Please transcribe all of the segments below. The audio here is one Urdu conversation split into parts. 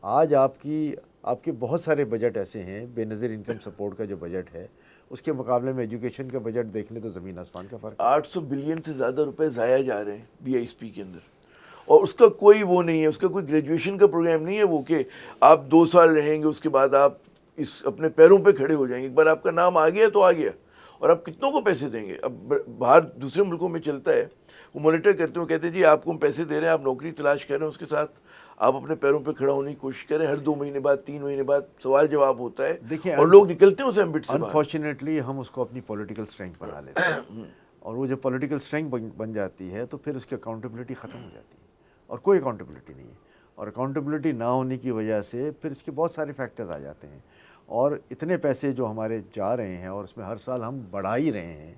آج آپ کے بہت سارے بجٹ ایسے ہیں، بے نظیر انکم سپورٹ کا جو بجٹ ہے اس کے مقابلے میں ایجوکیشن کا بجٹ دیکھ لیں تو زمین آسمان کا فرق ہے۔ 800 بلین سے زیادہ روپے ضائع جا رہے ہیں بی آئی ایس پی کے اندر، اور اس کا کوئی وہ نہیں ہے، اس کا کوئی گریجویشن کا پروگرام نہیں ہے وہ کہ آپ 2 سال رہیں گے اس کے بعد آپ اپنے پیروں پہ کھڑے ہو جائیں گے، ایک بار آپ کا نام آ گیا تو آ گیا، اور آپ کتنوں کو پیسے دیں گے؟ اب باہر دوسرے ملکوں میں چلتا ہے، وہ مانیٹر کرتے ہیں، وہ کہتے ہیں جی آپ کو ہم پیسے دے رہے ہیں، آپ نوکری تلاش کر رہے ہیں، اس کے ساتھ آپ اپنے پیروں پہ کھڑا ہونے کی کوشش کریں، ہر 2 مہینے بعد 3 مہینے بعد سوال جواب ہوتا ہے، دیکھیں اور لوگ نکلتے ہیں اس ایمبٹ سے باہر۔ انفارچونیٹلی ہم اس کو اپنی پولیٹیکل اسٹرینتھ بنا لیتے ہیں، اور وہ جب پولیٹیکل اسٹرینتھ بن جاتی ہے تو پھر اس کی اکاؤنٹیبلٹی ختم ہو جاتی ہے، اور کوئی اکاؤنٹیبلٹی نہیں ہے، اور اکاؤنٹیبلٹی نہ ہونے کی وجہ سے پھر اس کے بہت سارے فیکٹرز آ جاتے ہیں، اور اتنے پیسے جو ہمارے جا رہے ہیں اور اس میں ہر سال ہم بڑھا ہی رہے ہیں،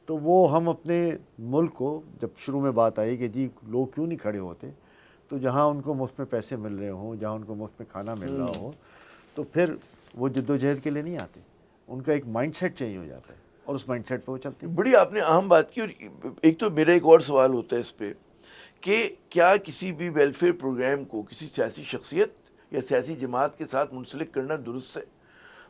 تو وہ ہم اپنے ملک کو، جب شروع میں بات آئی کہ جی لوگ کیوں نہیں کھڑے ہوتے، تو جہاں ان کو مفت میں پیسے مل رہے ہوں، جہاں ان کو مفت میں کھانا مل رہا ہو، تو پھر وہ جد و جہد کے لیے نہیں آتے، ان کا ایک مائنڈ سیٹ چینج ہو جاتا ہے، اور اس مائنڈ سیٹ پہ وہ چلتے ہیں۔ بڑی آپ نے اہم بات کی، اور ایک تو میرا ایک اور سوال ہوتا ہے اس پہ کہ کیا کسی بھی ویلفیئر پروگرام کو کسی سیاسی شخصیت یا سیاسی جماعت کے ساتھ منسلک کرنا درست ہے؟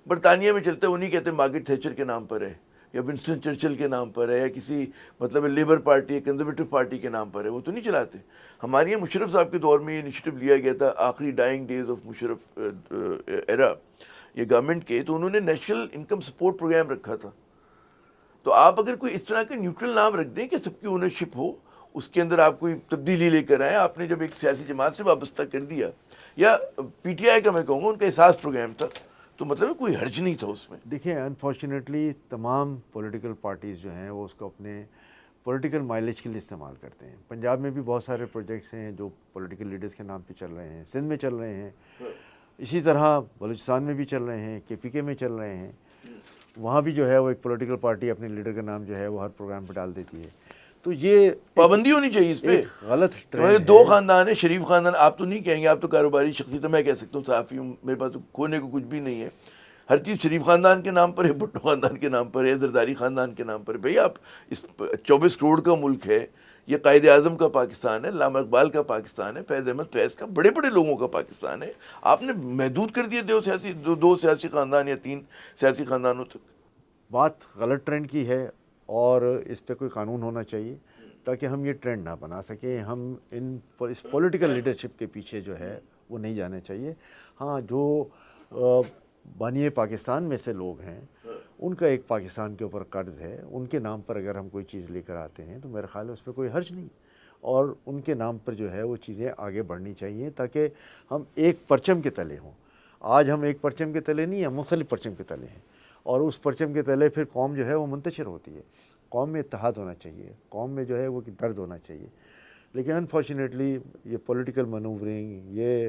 برطانیہ میں چلتا ہے، وہ نہیں کہتے مارگریٹ تھیچر کے نام پر ہے، یا ونسٹن چرچل کے نام پر ہے، یا کسی مطلب لیبر پارٹی کنزرویٹو پارٹی کے نام پر ہے، وہ تو نہیں چلاتے۔ ہمارے یہاں مشرف صاحب کے دور میں یہ انیشیٹو لیا گیا تھا، آخری ڈائنگ ڈیز آف مشرف ایرا یہ گورنمنٹ کے، تو انہوں نے نیشنل انکم سپورٹ پروگرام رکھا تھا۔ تو آپ اگر کوئی اس طرح کا نیوٹرل نام رکھ دیں کہ سب کی اونرشپ ہو، اس کے اندر آپ کوئی تبدیلی لے کر آئیں، آپ نے جب ایک سیاسی جماعت سے وابستہ کر دیا، یا پی ٹی آئی کا میں کہوں گا ان کا احساس پروگرام تھا، تو مطلب کوئی حرج نہیں تھا اس میں۔ دیکھیں انفارچونیٹلی تمام پولیٹیکل پارٹیز جو ہیں وہ اس کو اپنے پولیٹیکل مائلیج کے لیے استعمال کرتے ہیں۔ پنجاب میں بھی بہت سارے پروجیکٹس ہیں جو پولیٹیکل لیڈرز کے نام پہ چل رہے ہیں، سندھ میں چل رہے ہیں، اسی طرح بلوچستان میں بھی چل رہے ہیں، کے پی کے میں چل رہے ہیں، وہاں بھی جو ہے وہ ایک پولیٹیکل پارٹی اپنے لیڈر کا نام جو ہے وہ ہر پروگرام پہ ڈال دیتی ہے، تو یہ پابندی ہونی چاہیے اس پہ۔ ایک غلط ہمارے ٹرینڈ 2 ہے۔ خاندان ہیں، شریف خاندان، آپ تو نہیں کہیں گے، آپ تو کاروباری شخصیت ہے، میں کہہ سکتا ہوں صحافی ہوں، میرے پاس تو کھونے کو کچھ بھی نہیں ہے، ہر چیز شریف خاندان کے نام پر ہے، بھٹو خاندان کے نام پر ہے، زرداری خاندان کے نام پر ہے۔ بھئی آپ اس 24 کروڑ کا ملک ہے، یہ قائد اعظم کا پاکستان ہے، علامہ اقبال کا پاکستان ہے، فیض احمد فیض کا، بڑے بڑے لوگوں کا پاکستان ہے، آپ نے محدود کر دیا دو سیاسی خاندان یا 3 سیاسی خاندانوں تک۔ بات غلط ٹرینڈ کی ہے، اور اس پہ کوئی قانون ہونا چاہیے تاکہ ہم یہ ٹرینڈ نہ بنا سکیں، ہم اس پولیٹیکل لیڈرشپ کے پیچھے جو ہے وہ نہیں جانا چاہیے۔ ہاں، جو بانی پاکستان میں سے لوگ ہیں ان کا ایک پاکستان کے اوپر قرض ہے، ان کے نام پر اگر ہم کوئی چیز لے کر آتے ہیں تو میرا خیال ہے اس پہ کوئی حرج نہیں، اور ان کے نام پر جو ہے وہ چیزیں آگے بڑھنی چاہیے تاکہ ہم ایک پرچم کے تلے ہوں۔ آج ہم ایک پرچم کے تلے نہیں ہیں، ہم مختلف پرچم کے تلے ہیں، اور اس پرچم کے تلے پھر قوم جو ہے وہ منتشر ہوتی ہے، قوم میں اتحاد ہونا چاہیے، قوم میں جو ہے وہ درد ہونا چاہیے، لیکن انفارچونیٹلی یہ پولیٹیکل مینورنگ، یہ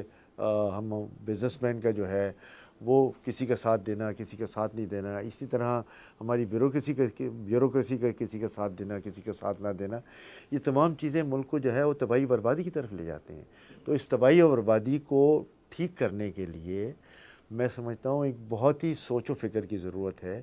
ہم بزنس مین کا جو ہے وہ کسی کا ساتھ دینا، کسی کا ساتھ نہیں دینا، اسی طرح ہماری بیوروکریسی کا کسی کا ساتھ دینا، کسی کا ساتھ نہ دینا، یہ تمام چیزیں ملک کو جو ہے وہ تباہی بربادی کی طرف لے جاتے ہیں۔ تو اس تباہی اور بربادی کو ٹھیک کرنے کے لیے میں سمجھتا ہوں ایک بہت ہی سوچ و فکر کی ضرورت ہے،